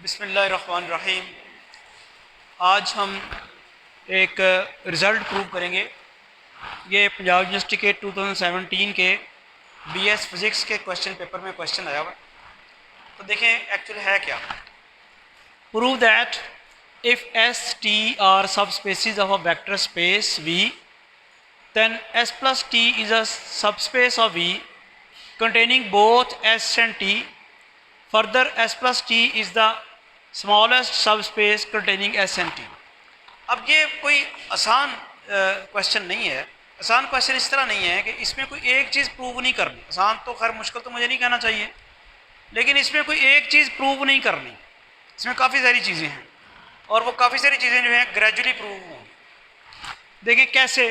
बिस्मिल्लाहिर्रहमानिर्रहीम। आज हम एक रिज़ल्ट प्रूव करेंगे। ये पंजाब यूनिवर्सिटी के 2017 के बीएस फिज़िक्स के क्वेश्चन पेपर में क्वेश्चन आया हुआ। तो देखें एक्चुअली है क्या। Prove that if S T are subspaces of a vector space V then S plus T is a subspace of V containing both S and T. Further, S plus T is the smallest subspace containing S and T. अब ये कोई आसान question नहीं है। आसान question इस तरह नहीं है कि इसमें कोई एक चीज़ प्रूव नहीं करनी। आसान तो खैर मुश्किल तो मुझे नहीं कहना चाहिए, लेकिन इसमें कोई एक चीज़ प्रूव नहीं करनी। इसमें काफ़ी सारी चीज़ें हैं और वो काफ़ी सारी चीज़ें जो हैं ग्रेजुअली प्रूव होंगी। देखिए कैसे।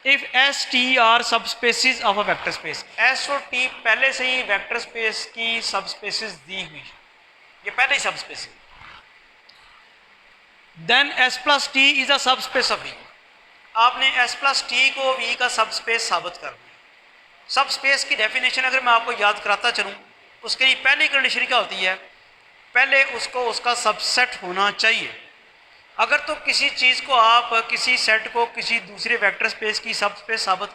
If S T are subspaces of a vector space, S और टी पहले से ही वेक्टर स्पेस की सब स्पेसिस दी हुई है, ये पहले ही सब स्पेस है। Then S plus T is a subspace of V. आपने एस प्लस टी को वी का सब स्पेस साबित करना है। सब स्पेस की डेफिनेशन अगर मैं आपको याद कराता चलूँ, उसके लिए पहली कंडीशन क्या होती है? पहले उसको उसका सबसेट होना चाहिए। अगर तो किसी चीज़ को आप किसी सेट को किसी दूसरे वेक्टर स्पेस की सब स्पेस साबित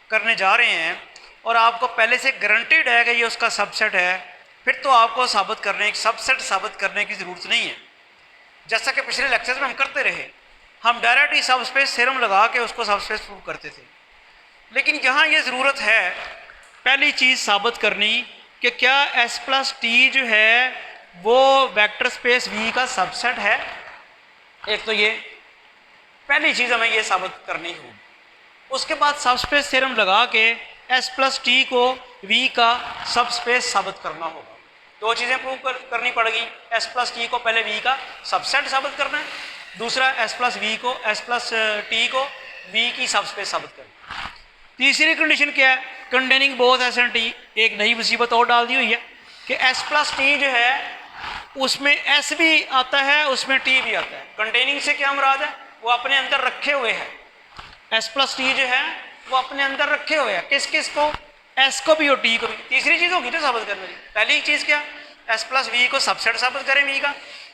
करने जा रहे हैं और आपको पहले से गारंटीड है कि ये उसका सबसेट है, फिर तो आपको सबसेट साबित करने की ज़रूरत नहीं है। जैसा कि पिछले लेक्चर्स में हम करते रहे, हम डायरेक्ट ही सब स्पेस थ्योरम लगा के उसको सब स्पेस प्रूव करते थे। लेकिन यहाँ ये ज़रूरत है पहली चीज़ साबित करनी कि क्या एस प्लस टी जो है वो वेक्टर स्पेस वी का सबसेट है। एक तो ये पहली चीज़ हमें ये साबित करनी होगी। उसके बाद सबस्पेस थ्योरम लगा के एस प्लस टी को वी का सबस्पेस साबित करना होगा। दो चीज़ें प्रूव करनी पड़ेगी। एस प्लस टी को पहले वी का सबसेट साबित करना है, दूसरा एस प्लस टी को वी की सबस्पेस साबित करना है। तीसरी कंडीशन क्या है? Containing both S and T. एक नई मुसीबत और डाल दी हुई है कि एस प्लस टी जो है उसमें एस भी आता है, उसमें टी भी आता है। कंटेनिंग से क्या मुराद है? वो अपने अंदर रखे हुए हैं। एस प्लस टी जो है वो अपने अंदर रखे हुए हैं। किस किस को? एस को भी और टी को भी। तीसरी चीज़ होगी तो साबित करने की। पहली चीज़ क्या? एस प्लस वी को सबसेट साबित करें वी का,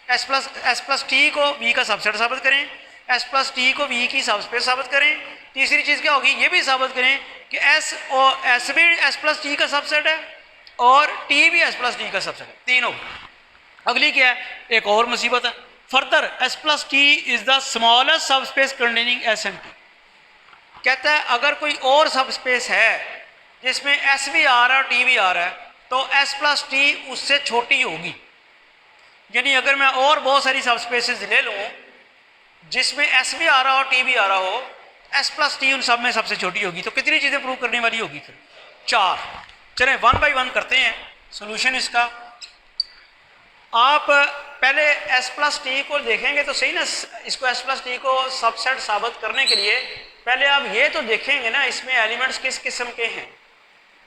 एस प्लस टी को वी का सबसेट साबित करें, एस प्लस टी को वी की सबस्पेस साबित करें। तीसरी चीज़ क्या होगी? ये भी साबित करें कि एस भी एस प्लस टी का सबसेट है और टी भी एस प्लस टी का सबसेट है। तीन होगी। अगली क्या है? एक और मुसीबत है। Further S plus T is the smallest subspace containing S and T. कहता है अगर कोई और सब स्पेस है जिसमें एस भी आ रहा है और टी भी आ रहा है तो एस प्लस टी उससे छोटी होगी। यानी अगर मैं और बहुत सारी सब स्पेसेस ले लूँ जिसमें एस भी आ रहा हो और टी भी आ रहा हो, एस प्लस टी उन सब में सबसे छोटी होगी। तो कितनी चीज़ें प्रूव करने वाली होगी? फिर 4। चलें वन बाई वन करते हैं सोल्यूशन इसका। आप पहले एस प्लस टी को देखेंगे तो सही ना। इसको एस प्लस टी को सबसेट साबित करने के लिए पहले आप ये तो देखेंगे ना इसमें एलिमेंट्स किस किस्म के हैं।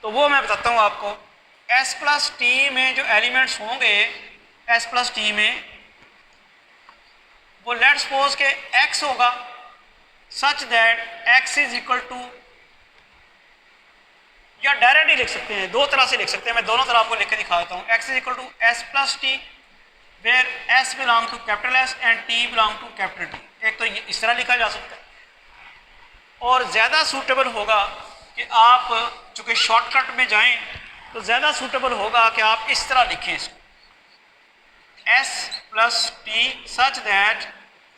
तो वो मैं बताता हूँ आपको। एस प्लस टी में जो एलिमेंट्स होंगे एस प्लस टी में, वो लेट्स सपोज के एक्स होगा such that X is equal to, या डायरेक्ट ही लिख सकते हैं, दो तरह से लिख सकते हैं। मैं दोनों तरह आपको लिख के दिखा देता हूँ। X is equal to S plus T where S belong to capital S and T belong to capital T. एक तो ये इस तरह लिखा जा सकता है, और ज़्यादा सूटेबल होगा कि आप चूँकि शॉर्टकट में जाएं तो ज़्यादा सूटेबल होगा कि आप इस तरह लिखें इसको, S plus T such that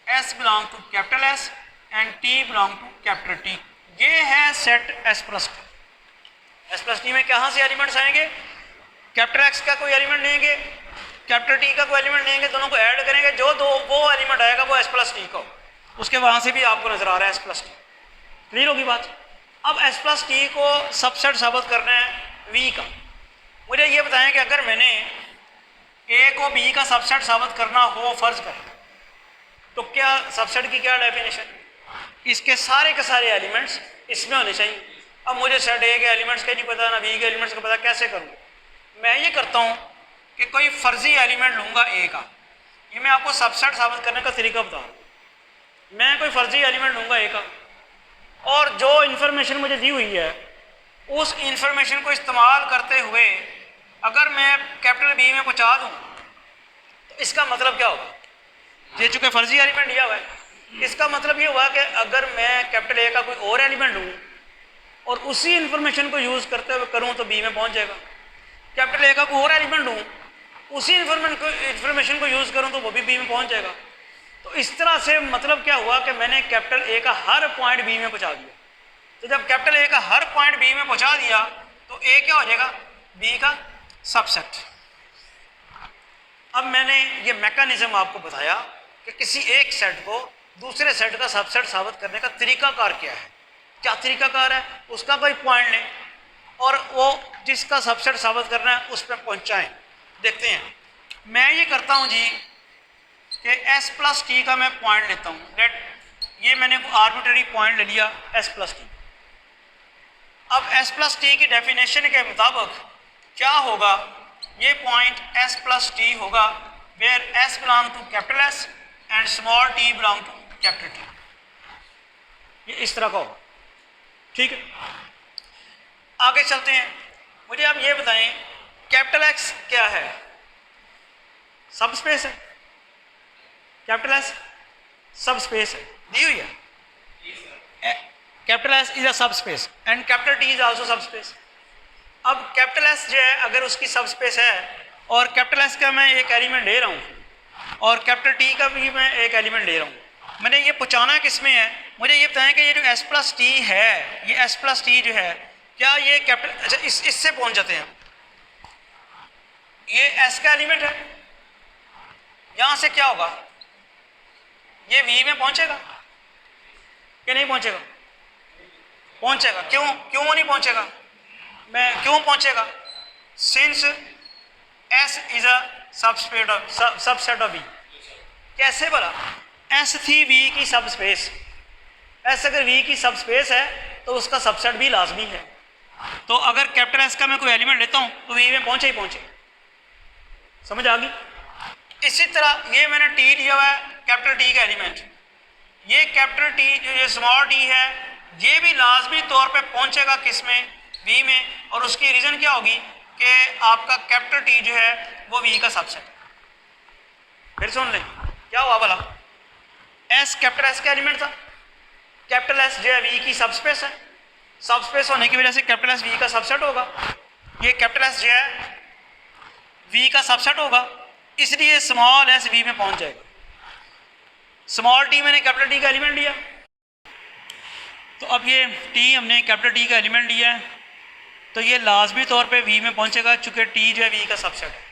S belong to capital S and T belong to capital T. ये है set S plus T. S plus T में कहाँ से एलिमेंट्स आएंगे? कैपिटल एक्स का कोई एलिमेंट लेंगे, कैपिटल टी का कोई एलिमेंट लेंगे, दोनों को ऐड करेंगे, जो वो एलिमेंट आएगा वो एस प्लस टी का, उसके वहाँ से भी आपको नजर आ रहा है एस प्लस टी। क्लियर होगी बात? अब एस प्लस टी को सबसेट साबित करना है वी का। मुझे ये बताएं कि अगर मैंने ए को बी का सबसेट साबित करना हो फर्ज करें, तो क्या सबसेट की क्या डेफिनेशन? इसके सारे के सारे एलिमेंट्स इसमें होने चाहिए। अब मुझे सेट ए के एलिमेंट्स का नहीं पता, ना बी के एलिमेंट्स का पता, कैसे करूँ? मैं ये करता हूँ कि कोई फर्जी एलिमेंट लूँगा ए का। ये मैं आपको सबसेट साबित करने का तरीका बता रहा हूँ। मैं कोई फर्जी एलिमेंट लूँगा ए का और जो इन्फॉर्मेशन मुझे दी हुई है उस इन्फॉर्मेशन को इस्तेमाल करते हुए अगर मैं कैपिटल बी में पहुँचा दूँ इसका मतलब क्या होगा, ये चूँकि फर्जी एलिमेंट दिया हुआ है, इसका मतलब ये हुआ कि अगर मैं कैपिटल ए का कोई और एलिमेंट लूँ और उसी इंफॉर्मेशन को यूज़ करते हुए करूँ तो बी में पहुँच जाएगा। कैपिटल ए का कोई और एलिमेंट लूँ, उसी इंफॉर्मेशन को यूज़ करूँ तो वो भी बी में पहुँच जाएगा। तो इस तरह से मतलब क्या हुआ कि मैंने कैपिटल ए का हर पॉइंट बी में पहुँचा दिया। तो जब कैपिटल ए का हर पॉइंट बी में पहुँचा दिया तो ए क्या हो जाएगा, बी का सबसेट। अब मैंने ये मैकेनिज्म आपको बताया कि किसी एक सेट को दूसरे सेट का सबसेट साबित करने का तरीकाकार क्या है। क्या तरीकाकार है, उसका कोई पॉइंट लें और वो जिसका सबसेट साबित करना है उस पर पहुँचाएँ। देखते हैं, मैं ये करता हूँ जी कि s प्लस टी का मैं पॉइंट लेता हूँ। लेट ये मैंने आर्बिट्ररी पॉइंट ले लिया s प्लस टी। अब s प्लस टी की डेफिनेशन के मुताबिक क्या होगा, ये पॉइंट s प्लस टी होगा where s belong to capital S and small t belong to capital T। ये इस तरह का होगा, ठीक है। आगे चलते हैं, मुझे आप ये बताएं कैपिटल X क्या है, सब स्पेस है। कैपिटल S सब स्पेस है, दी हुई है। कैपिटल S इज अ सब space and capital T is also सब स्पेस। अब कैपिटल S जो है अगर उसकी सब स्पेस है और कैपिटल S का मैं एक एलिमेंट ले रहा हूँ और कैपिटल T का भी मैं एक एलिमेंट ले रहा हूँ, मैंने ये पहुँचाना किस में है, मुझे ये बताएं कि ये जो s प्लस टी है, ये s प्लस टी जो है क्या ये कैपिटल, अच्छा इससे पहुँच जाते हैं। ये s का एलिमेंट है, यहाँ से क्या होगा, ये v में पहुँचेगा कि नहीं पहुँचेगा, पहुँचेगा। क्यों क्यों नहीं पहुँचेगा, मैं क्यों पहुँचेगा, since s is a subset of v। कैसे बोला, s थी v की सब स्पेस, s अगर v की सब स्पेस है तो उसका सबसेट भी लाजमी है। तो अगर कैपिटल S का मैं कोई एलिमेंट लेता हूँ तो v में पहुँचे ही पहुँचे, समझ आ गई। इसी तरह ये मैंने t लिया हुआ है, कैपिटल T का एलिमेंट, ये कैपिटल T जो ये स्मॉल t है ये भी लाजमी तौर पे पहुँचेगा किस में, v में। और उसकी रीज़न क्या होगी कि आपका कैपिटल T जो है वो v का सबसेट है। फिर सुन लें क्या हुआ भला, s कैपिटल S का एलिमेंट था, कैपिटल S जो है v की सब स्पेस है, सब स्पेस होने की वजह से कैपिटल S v का सबसेट होगा। ये कैपिटल S जो है v का सबसेट होगा, इसलिए स्मॉल s v में पहुंच जाएगा। स्मॉल t मैंने कैपिटल T का एलिमेंट लिया, तो अब ये t हमने कैपिटल T का एलिमेंट लिया है तो ये लाजमी तौर पे v में पहुंचेगा चूँकि t जो है v का सबसेट है।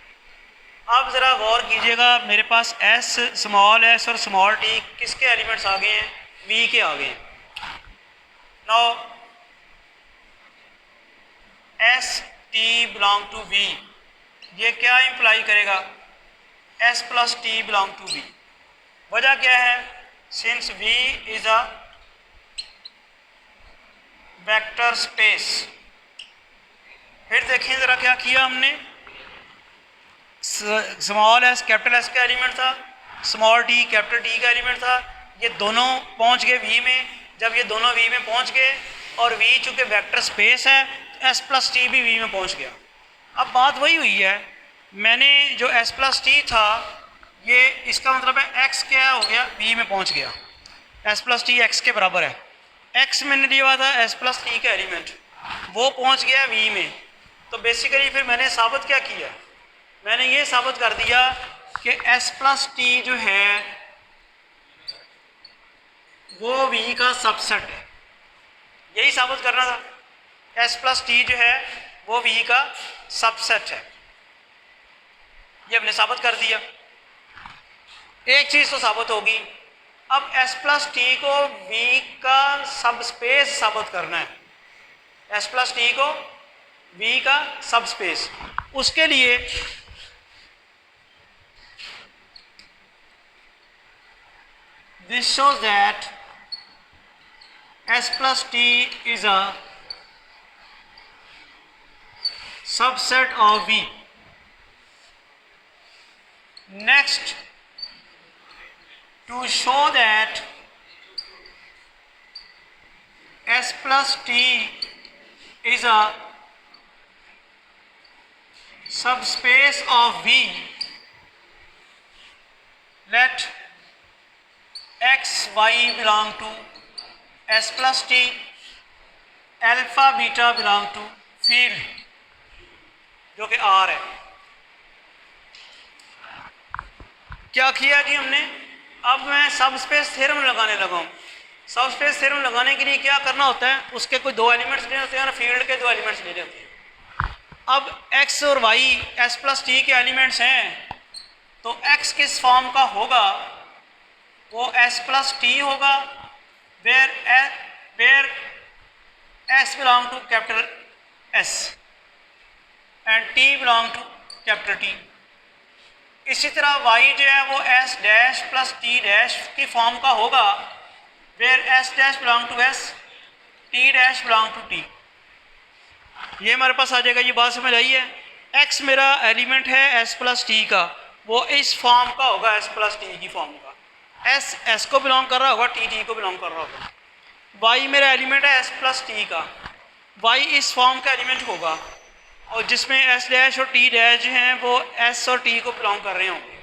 अब ज़रा गौर कीजिएगा, मेरे पास s स्मॉल s और स्मॉल t किसके एलिमेंट्स आ गए हैं, v के आ गए हैं। Now s t belong to v, ये क्या इंप्लाई करेगा, s plus T belong to v। वजह क्या है, since v is a vector space. फिर देखें ज़रा क्या किया हमने, स्मॉल s कैपिटल S का एलिमेंट था, स्मॉल t कैपिटल T का एलिमेंट था, ये दोनों पहुंच गए v में। जब ये दोनों v में पहुंच गए और v चूँकि वेक्टर स्पेस है तो s प्लस टी भी v में पहुंच गया। अब बात वही हुई है, मैंने जो s प्लस टी था ये इसका मतलब है x क्या हो गया, v में पहुंच गया। s प्लस टी x के बराबर है, x मैंने लिया हुआ था s प्लस टी का एलिमेंट, वो पहुंच गया v में। तो बेसिकली फिर मैंने साबित क्या किया, मैंने ये साबित कर दिया कि s प्लस टी जो है वो v का सबसेट है, यही साबित करना था। s प्लस टी जो है वो v का सबसेट है, ये हमने साबित कर दिया। एक चीज़ तो साबित होगी, अब s प्लस टी को v का सब स्पेस साबित करना है, s प्लस टी को v का सब स्पेस। उसके लिए this shows that s plus t is a subset of v. Next, to show that s plus t is a subspace of v, let X Y belong to S plus T, alpha beta belong to field जो कि are है। क्या किया जी हमने, अब मैं सब space theorem लगाने लगा हूँ। सब स्पेस थ्योरम लगाने के लिए क्या करना होता है, उसके कोई दो एलिमेंट्स लेने होते हैं ना, फील्ड के दो एलिमेंट्स लेने होते हैं। अब x और y s प्लस टी के एलिमेंट्स हैं, तो x किस फॉर्म का होगा, वो s प्लस टी होगा, where s belong to capital S and t belong to capital T। इसी तरह y जो है वो s dash plus t dash की फॉर्म का होगा, where s dash belong to S, t dash belong to T। ये हमारे पास आ जाएगा। ये बात समझ आई है। x मेरा एलिमेंट है s प्लस टी का, वो इस फॉर्म का होगा, s प्लस टी की फॉर्म का। s को बिलोंग कर रहा होगा, t को बिलोंग कर रहा होगा। y मेरा एलिमेंट है s प्लस टी का, y इस फॉर्म का एलिमेंट होगा, और जिसमें s डैश और t डैश हैं वो s और t को बिलोंग कर रहे होंगे।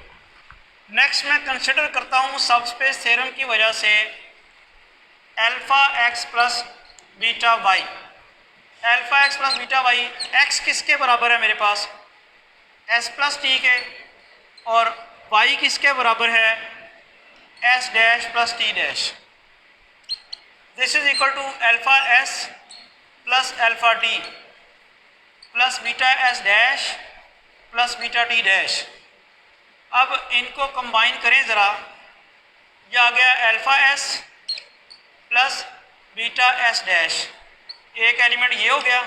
नेक्स्ट मैं कंसिडर करता हूँ सब स्पेस थ्योरम की वजह से alpha x plus beta y। Alpha x plus beta y, x किसके बराबर है मेरे पास, s प्लस टी के, और y किसके बराबर है, s dash plus T dash. This is equal to alpha s plus alpha T plus beta s dash plus beta T dash. अब इनको कंबाइन करें ज़रा, यह आ गया alpha s plus beta s dash, एक एलिमेंट ये हो गया,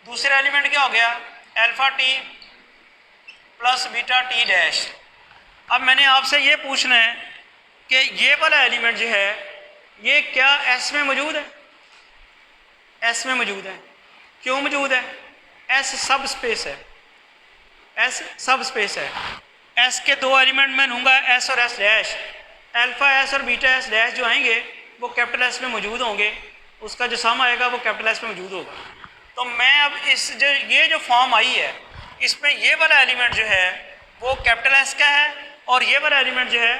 दूसरा एलिमेंट क्या हो गया, alpha T plus beta T dash. अब मैंने आपसे ये पूछना है कि ये वाला एलिमेंट जो है ये क्या S में मौजूद है, S में मौजूद है। क्यों मौजूद है, S सब स्पेस है, S सब स्पेस है। S के दो एलिमेंट मैं लूँगा, S और S डैश, अल्फा S और बीटा S डैश जो आएंगे वो कैपिटल S में मौजूद होंगे, उसका जो सम आएगा वो कैपिटल S में मौजूद होगा। तो मैं अब इस ये जो फॉर्म आई है इसमें ये वाला एलिमेंट जो है वो कैपिटल S का है, और ये वाला एलिमेंट जो है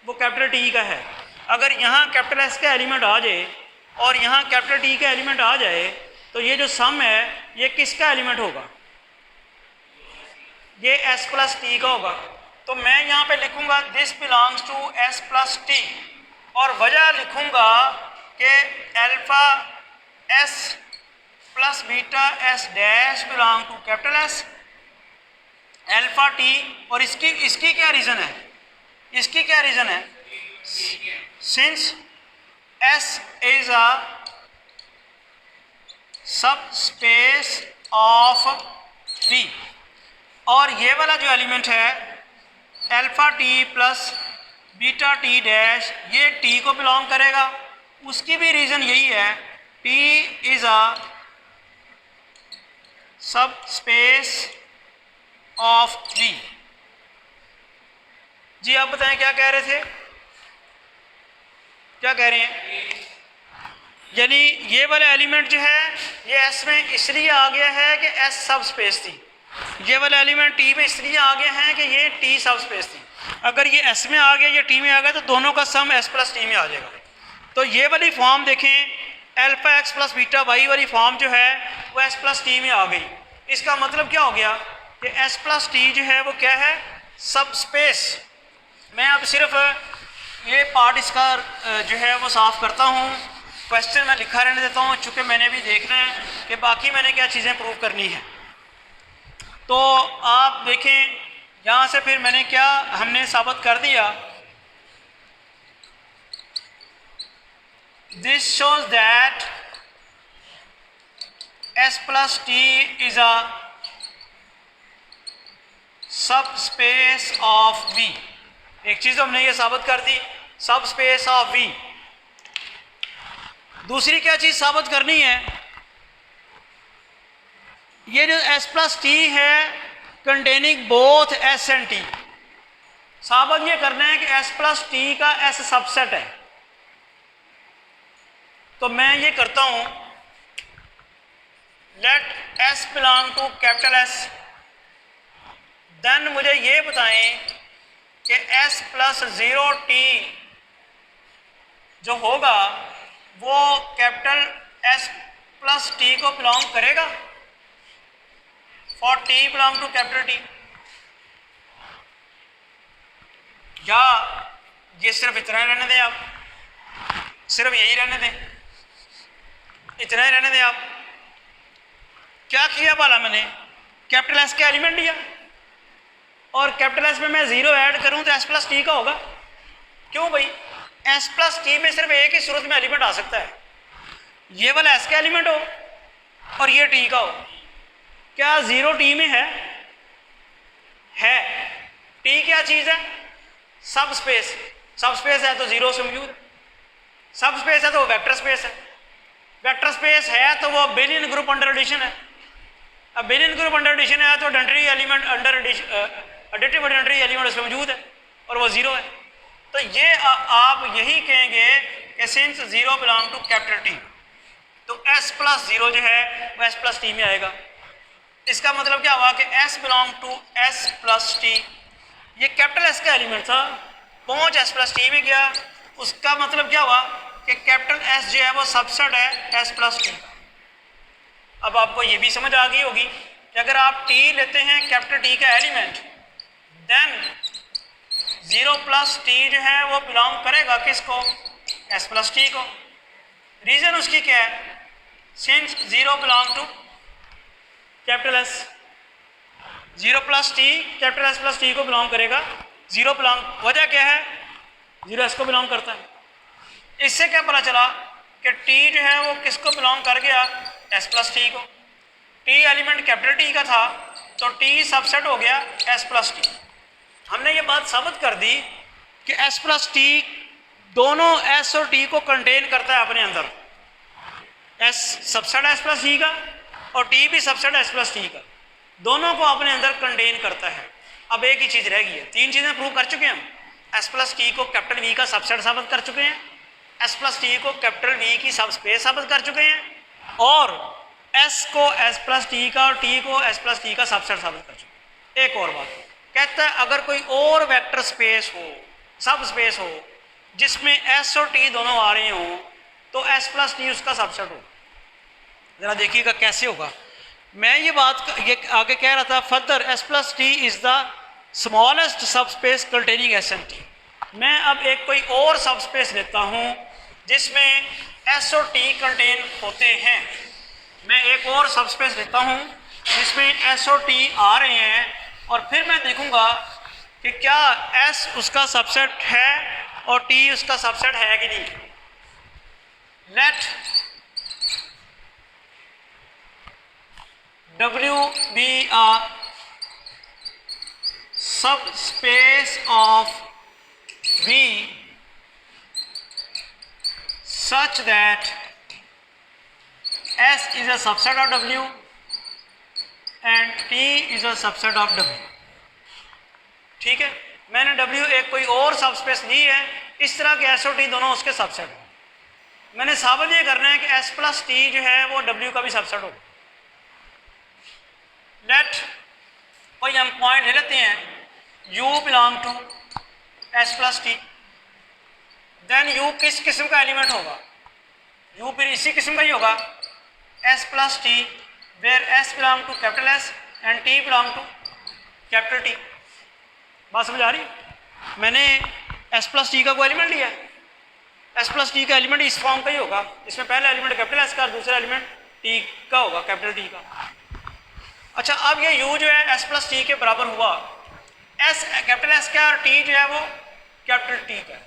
वो कैपिटल T का है। अगर यहाँ कैपिटल S का एलिमेंट आ जाए और यहाँ कैपिटल T का एलिमेंट आ जाए तो ये जो सम है ये किसका एलिमेंट होगा, ये S प्लस टी का होगा। तो मैं यहाँ पे लिखूँगा this belongs to S plus T, और वजह लिखूँगा कि alpha S plus beta S dash belong to capital S, alpha T, और इसकी क्या रीज़न है, इसकी क्या रीज़न है, since S is a subspace of V, और ये वाला जो एलिमेंट है alpha T plus beta T dash ये T को बिलोंग करेगा। उसकी भी रीज़न यही है, T is a subspace of V। जी आप बताएं क्या कह रहे थे, क्या कह रहे हैं, यानी ये वाला एलिमेंट जो है ये S में इसलिए आ गया है कि S सब स्पेस थी, ये वाला एलिमेंट T में इसलिए आ गया है कि ये T सब स्पेस थी। अगर ये S में आ गया या T में आ गया तो दोनों का सम S प्लस T में आ जाएगा। तो ये वाली फॉर्म देखें, alpha x plus beta y वाली फॉर्म जो है वो S प्लस टी में आ गई। इसका मतलब क्या हो गया कि S प्लस टी जो है वो क्या है, सब स्पेस। मैं अब सिर्फ ये पार्ट इसका जो है वो साफ़ करता हूँ, क्वेश्चन मैं लिखा रहने देता हूँ, चूँकि मैंने भी देखना है कि बाकी मैंने क्या चीज़ें प्रूव करनी है। तो आप देखें यहाँ से फिर मैंने क्या हमने साबित कर दिया, this shows that S plus T is a subspace of V। एक चीज़ हमने ये साबित कर दी, सबस्पेस ऑफ V। दूसरी क्या चीज़ साबित करनी है, ये जो S प्लस टी है containing both S and T, साबित ये करना है कि S प्लस टी का S सबसेट है। तो मैं ये करता हूँ, let S belong to capital S, then मुझे ये बताएं कि S प्लस 0t जो होगा वो कैपिटल S प्लस t को बिलोंग करेगा for t belong to capital T, या ये सिर्फ इतना ही रहने दें, आप सिर्फ यही रहने दें, इतना ही रहने दें। आप क्या किया भला, मैंने कैपिटल एस का एलिमेंट लिया और कैपिटल एस में मैं जीरो ऐड करूं तो एस प्लस टी का होगा। क्यों भाई, एस प्लस टी में सिर्फ एक ही सूरत में एलिमेंट आ सकता है, ये वाला एस का एलिमेंट हो और ये टी का हो। क्या जीरो टी में है? टी क्या चीज है? सब स्पेस। सब स्पेस है तो जीरो से मौजूद है, सब स्पेस है तो वो वेक्टर स्पेस है, वेक्टर स्पेस है तो वो बेलियन ग्रुप अंडर एडिशन है। अब बेलियन ग्रुप अंडर एडिशन है तो identity element under additive identity element उसमें मौजूद है और वो जीरो है। तो ये आप यही कहेंगे कि since zero belong to capital T तो एस प्लस जीरो जो है वो एस प्लस टी में आएगा। इसका मतलब क्या हुआ कि S belong to S plus T, ये कैपिटल एस का एलिमेंट था, पहुंच एस प्लस टी में गया। उसका मतलब क्या हुआ कि कैपिटल एस जो है वो सबसेट है एस प्लस टी का। अब आपको ये भी समझ आ गई होगी कि अगर आप टी लेते हैं कैपिटल टी का element, then zero plus T जो है वो बिलोंग करेगा किसको? एस प्लस टी को। रीजन उसकी क्या है? Since zero belong to capital S, zero plus T capital S plus T को बिलोंग करेगा। जीरो बिलोंग, वजह क्या है? जीरो एस को बिलोंग करता है। इससे क्या पता चला कि टी जो है वो किसको बिलोंग कर गया? एस प्लस टी को। टी एलिमेंट कैपिटल टी का था तो टी सबसेट हो गया एस प्लस टी। हमने ये बात साबित कर दी कि एस प्लस टी दोनों एस और टी को कंटेन करता है अपने अंदर। S subset S plus T का और टी भी सबसेट एस प्लस टी का, दोनों को अपने अंदर कंटेन करता है। अब एक ही चीज़ रह गई है, तीन चीज़ें प्रूव कर चुके हैं हम। एस प्लस टी को कैपिटल वी का सबसेट साबित कर चुके हैं, एस प्लस टी को कैपिटल वी की सब स्पेस साबित कर चुके हैं, और एस को एस प्लस टी का और टी को एस प्लस टी का सबसेट साबित कर चुके हैं। एक और बात कहता है, अगर कोई और वेक्टर स्पेस हो, सब स्पेस हो, जिसमें एस और टी दोनों आ रहे हो तो एस प्लस टी उसका सबसेट हो। जरा देखिएगा कैसे होगा। मैं ये बात ये आगे कह रहा था, further S plus T is the smallest subspace containing S and T. मैं अब एक कोई और सब स्पेस लेता हूँ जिसमें एस और टी कंटेन होते हैं। मैं एक और सब स्पेस लेता हूँ जिसमें एस और टी आ रहे हैं, और फिर मैं देखूँगा कि क्या एस उसका सबसेट है और टी उसका सबसेट है कि नहीं। Let W be a subspace of V such that S is a subset of W and T is a subset of W। ठीक है, मैंने W एक कोई और सबस्पेस ली है, इस तरह के S और T दोनों उसके सबसेट हैं। मैंने साबित ये करना है कि S प्लस T जो है वो W का भी सबसेट होगा। लेट कोई हम पॉइंट ले लेते हैं, U belong to S plus T, then U किस किस्म का एलिमेंट होगा? U फिर इसी किस्म का ही होगा, S plus T, where S belong to capital S and T belong to capital T। बात समझ आ रही? मैंने S प्लस टी का कोई एलिमेंट लिया है, S प्लस टी का एलिमेंट इस फॉर्म का ही होगा, इसमें पहला एलिमेंट कैपिटल S का, दूसरा एलिमेंट T का होगा, कैपिटल T का। अच्छा, अब ये U जो है S प्लस टी के बराबर हुआ, S कैपिटल S का और T जो है वो कैपिटल T का।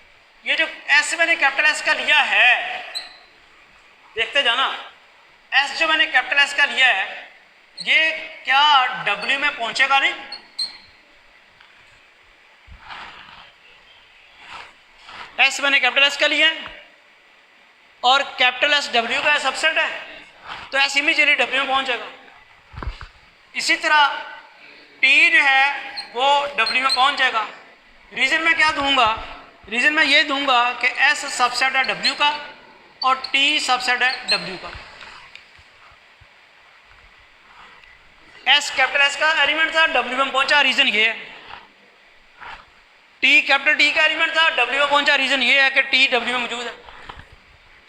ये जो S मैंने कैपिटल S का लिया है, देखते जाना, S जो मैंने कैपिटल S का लिया है ये क्या W में पहुंचेगा? नहीं, S मैंने कैपिटल S का लिया है और कैपिटल S W का सबसेट है, तो S इमीडिएटली W में पहुंच जाएगा। इसी तरह T जो है वो W में पहुंच जाएगा। रीजन मैं क्या दूंगा? रीजन मैं ये दूंगा कि S सबसेट है W का और T सबसेट है W का। S कैपिटल S का एलिमेंट था, W में पहुंचा, रीजन ये है। टी कैपिटल टी का एलिमेंट था, डब्ल्यू में पहुंचा, रीज़न ये है कि टी डब्ल्यू में मौजूद है।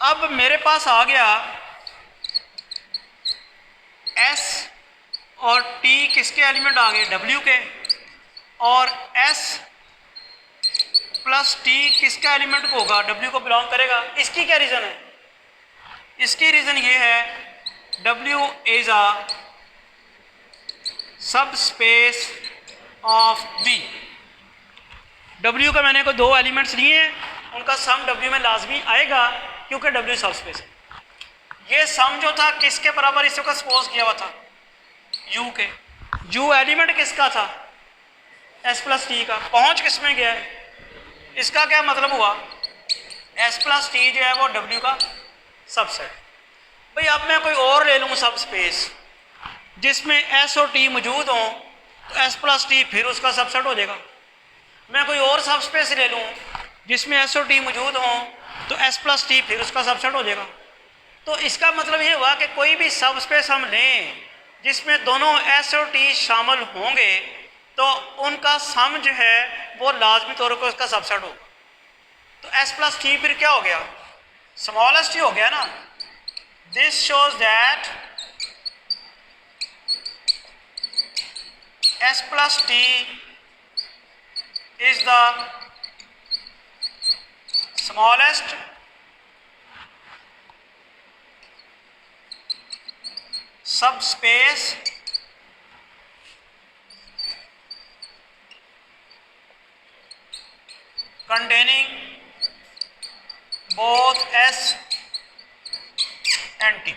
अब मेरे पास आ गया एस और टी किसके एलिमेंट आ गए, डब्ल्यू के, और एस प्लस टी किसका एलिमेंट होगा, डब्ल्यू को बिलोंग करेगा। इसकी क्या रीज़न है, इसकी रीज़न ये है W is a subspace of we. W का मैंने को दो एलिमेंट्स लिए हैं, उनका सम डब्ल्यू में लाजमी आएगा क्योंकि डब्ल्यू सब स्पेस है। ये सम जो था किसके बराबर इस वक्त सपोज किया हुआ था, यू के। यू एलिमेंट किसका था, एस प्लस टी का, पहुंच किस में गया है, इसका क्या मतलब हुआ, एस प्लस टी जो है वो डब्ल्यू का सबसेट। भाई अब मैं कोई और ले लूँ सब स्पेस जिसमें एस और टी मौजूद हों, तो एस प्लस टी फिर उसका सबसेट हो जाएगा। मैं कोई और सब स्पेस ले लूँ जिसमें एस और टी मौजूद हों, तो एस प्लस टी फिर उसका सबसेट हो जाएगा। तो इसका मतलब ये हुआ कि कोई भी सब स्पेस हम लें जिसमें दोनों एस और टी शामिल होंगे, तो उनका सम जो है वो लाजमी तौर पर उसका सबसेट होगा। तो एस प्लस टी फिर क्या हो गया, स्मॉलेस्ट ही हो गया ना। This shows that S plus T is the smallest subspace containing both S and T।